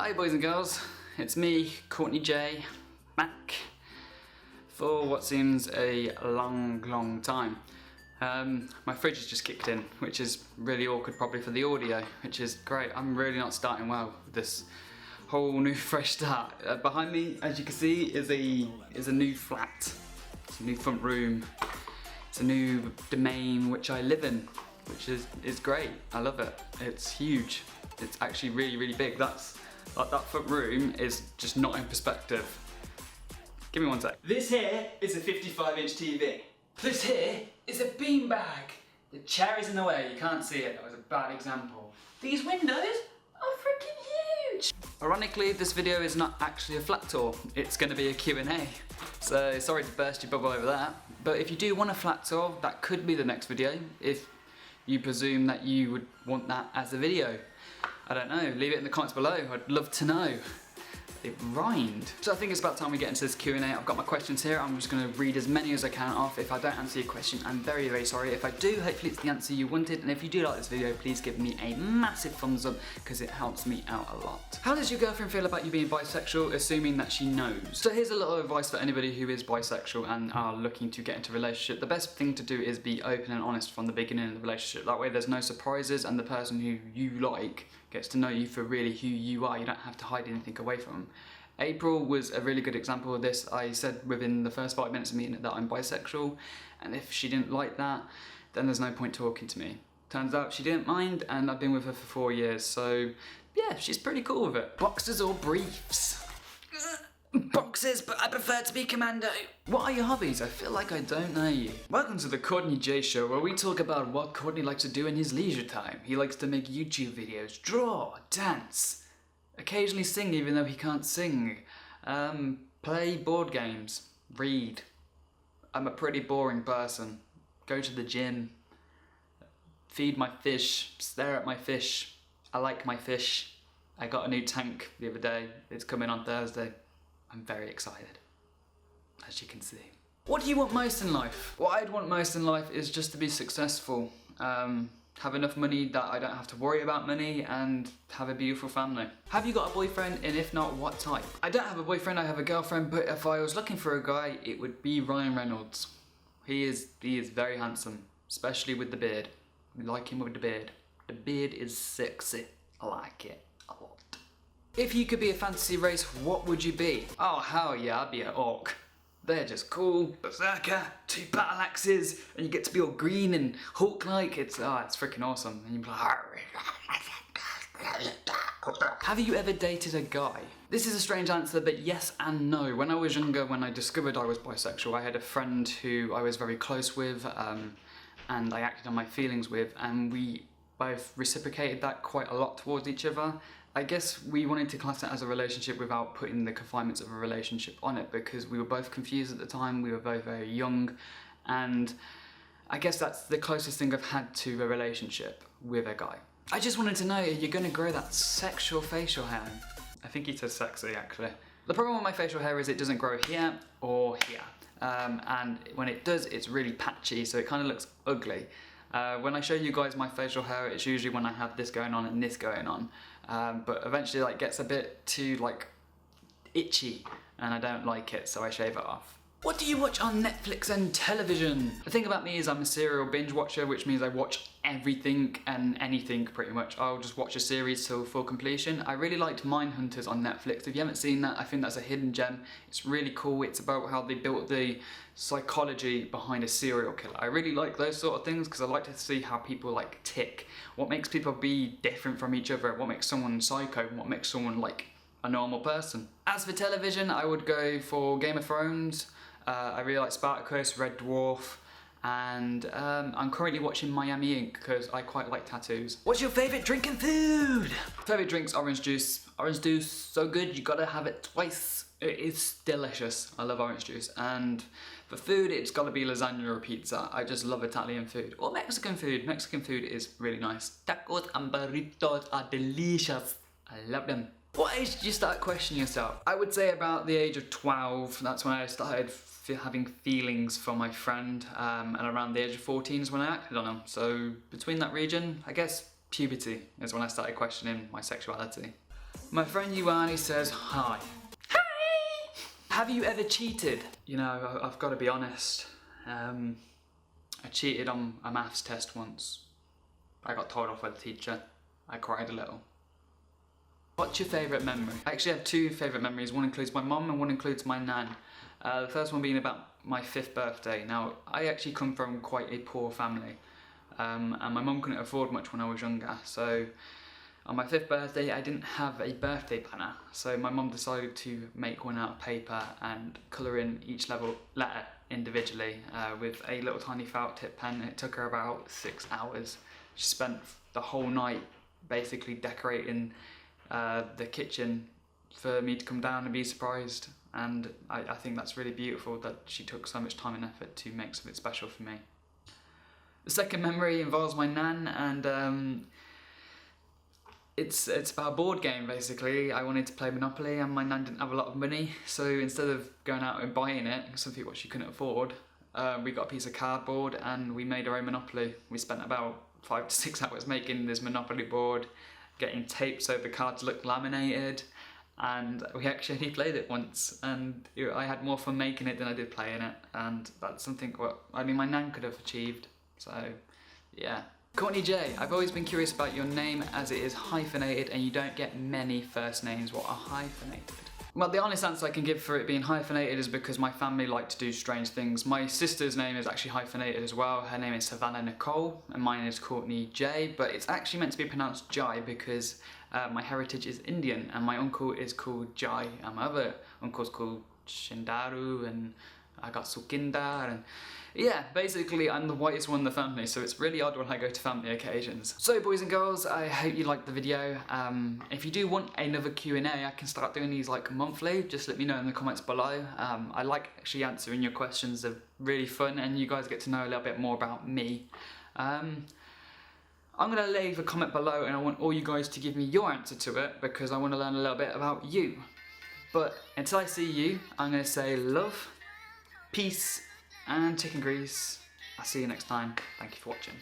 Hi boys and girls, it's me, Courtney-Jai, back for what seems a long time. My fridge has just kicked in, which is really awkward probably for the audio, which is great. I'm really not starting well with this whole new fresh start. Behind me, as you can see, is a new flat. It's a new front room. It's a new domain which I live in, which is great. I love it. It's huge. It's actually really big. That front room is just not in perspective. Give me one sec. This here is a 55-inch TV. This here is a beanbag. The chair is in the way, you can't see it, that was a bad example. These windows are freaking huge! Ironically, this video is not actually a flat tour, it's going to be a Q&A. So sorry to burst your bubble over that, but if you do want a flat tour, that could be the next video, if you presume that you would want that as a video. I don't know, leave it in the comments below, I'd love to know. It rhymed. So I think it's about time we get into this Q&A. I've got my questions here. I'm just going to read as many as I can off. If I don't answer your question, I'm very sorry. If I do, hopefully it's the answer you wanted. And if you do like this video, please give me a massive thumbs up because it helps me out a lot. How does your girlfriend feel about you being bisexual, assuming that she knows? So here's a little advice for anybody who is bisexual and are looking to get into a relationship. The best thing to do is be open and honest from the beginning of the relationship. That way there's no surprises and the person who you like gets to know you for really who you are. You don't have to hide anything away from them. April was a really good example of this. I said within the first 5 minutes of meeting her that I'm bisexual, and if she didn't like that, then there's no point talking to me. Turns out she didn't mind, and I've been with her for 4 years, so yeah, she's pretty cool with it. Boxers or briefs? Boxers, but I prefer to be commando. What are your hobbies? I feel like I don't know you. Welcome to the Courtney-Jai show, where we talk about what Courtney likes to do in his leisure time. He likes to make YouTube videos, draw, dance, occasionally sing even though he can't sing, play board games, read. I'm a pretty boring person. Go to the gym, feed my fish, stare at my fish. I like my fish. I got a new tank the other day. It's coming on Thursday. I'm very excited, as you can see. What do you want most in life? What I'd want most in life is just to be successful. Have enough money that I don't have to worry about money, and have a beautiful family. Have you got a boyfriend, and if not, what type? I don't have a boyfriend, I have a girlfriend, but if I was looking for a guy, it would be Ryan Reynolds. He is very handsome, especially with the beard. We like him with the beard. The beard is sexy. I like it a lot. If you could be a fantasy race, what would you be? Oh hell yeah, I'd be an orc. They're just cool, berserker, 2 battle axes, and you get to be all green and Hulk-like. It's freaking awesome. And you're like, have you ever dated a guy? This is a strange answer, but yes and no. When I was younger, when I discovered I was bisexual, I had a friend who I was very close with, and I acted on my feelings with, and we both reciprocated that quite a lot towards each other. I guess we wanted to class it as a relationship without putting the confinements of a relationship on it, because we were both confused at the time, we were both very young, and I guess that's the closest thing I've had to a relationship with a guy. I just wanted to know, are you going to grow that sexual facial hair? I think he says sexy actually. The problem with my facial hair is it doesn't grow here or here, and when it does, it's really patchy, so it kind of looks ugly. When I show you guys my facial hair, it's usually when I have this going on and this going on. But eventually it gets a bit too itchy and I don't like it, so I shave it off. What do you watch on Netflix and television? The thing about me is I'm a serial binge watcher, which means I watch everything and anything pretty much. I'll just watch a series till full completion. I really liked Mindhunters on Netflix. If you haven't seen that, I think that's a hidden gem. It's really cool. It's about how they built the psychology behind a serial killer. I really like those sort of things because I like to see how people tick. What makes people be different from each other? What makes someone psycho? What makes someone a normal person? As for television, I would go for Game of Thrones. I really like Spartacus, Red Dwarf, and I'm currently watching Miami Ink because I quite like tattoos. What's your favourite drink and food? Favourite drink's orange juice. Orange juice, so good, you gotta have it twice. It is delicious. I love orange juice. And for food, it's gotta be lasagna or pizza. I just love Italian food. Or Mexican food. Mexican food is really nice. Tacos and burritos are delicious. I love them. What age did you start questioning yourself? I would say about the age of 12. That's when I started having feelings for my friend, and around the age of 14 is when I acted on them. So between that region, I guess puberty is when I started questioning my sexuality. My friend Yuani says hi. Hi! Have you ever cheated? You know, I've got to be honest. I cheated on a maths test once. I got told off by the teacher. I cried a little. What's your favourite memory? I actually have two favourite memories. One includes my mum and one includes my nan. The first one being about my 5th birthday. Now, I actually come from quite a poor family. And my mum couldn't afford much when I was younger. So on my 5th birthday, I didn't have a birthday planner. So my mum decided to make one out of paper and colour in each letter individually with a little tiny felt tip pen. It took her about 6 hours. She spent the whole night basically decorating the kitchen for me to come down and be surprised, and I think that's really beautiful that she took so much time and effort to make something special for me. The second memory involves my nan, and it's about a board game basically. I wanted to play Monopoly and my nan didn't have a lot of money, so instead of going out and buying it, something what she couldn't afford, we got a piece of cardboard and we made our own Monopoly. We spent about 5 to 6 hours making this Monopoly board, getting tape so the cards looked laminated, and we actually only played it once, and I had more fun making it than I did playing it, and that's something what I mean my nan could have achieved, so yeah. Courtney-Jai, I've always been curious about your name as it is hyphenated and you don't get many first names what are hyphenated. Well, the honest answer I can give for it being hyphenated is because my family like to do strange things. My sister's name is actually hyphenated as well. Her name is Savannah Nicole and mine is Courtney-Jai, but it's actually meant to be pronounced Jai because my heritage is Indian and my uncle is called Jai and my other uncle's called Shindaru and I got Sukindar, and yeah, basically I'm the whitest one in the family, so it's really odd when I go to family occasions. So boys and girls, I hope you liked the video. If you do want another Q&A, I can start doing these like monthly. Just let me know in the comments below. I like actually answering your questions. They're really fun and you guys get to know a little bit more about me. I'm going to leave a comment below and I want all you guys to give me your answer to it because I want to learn a little bit about you. But until I see you, I'm going to say love, peace and chicken grease. I'll see you next time. Thank you for watching.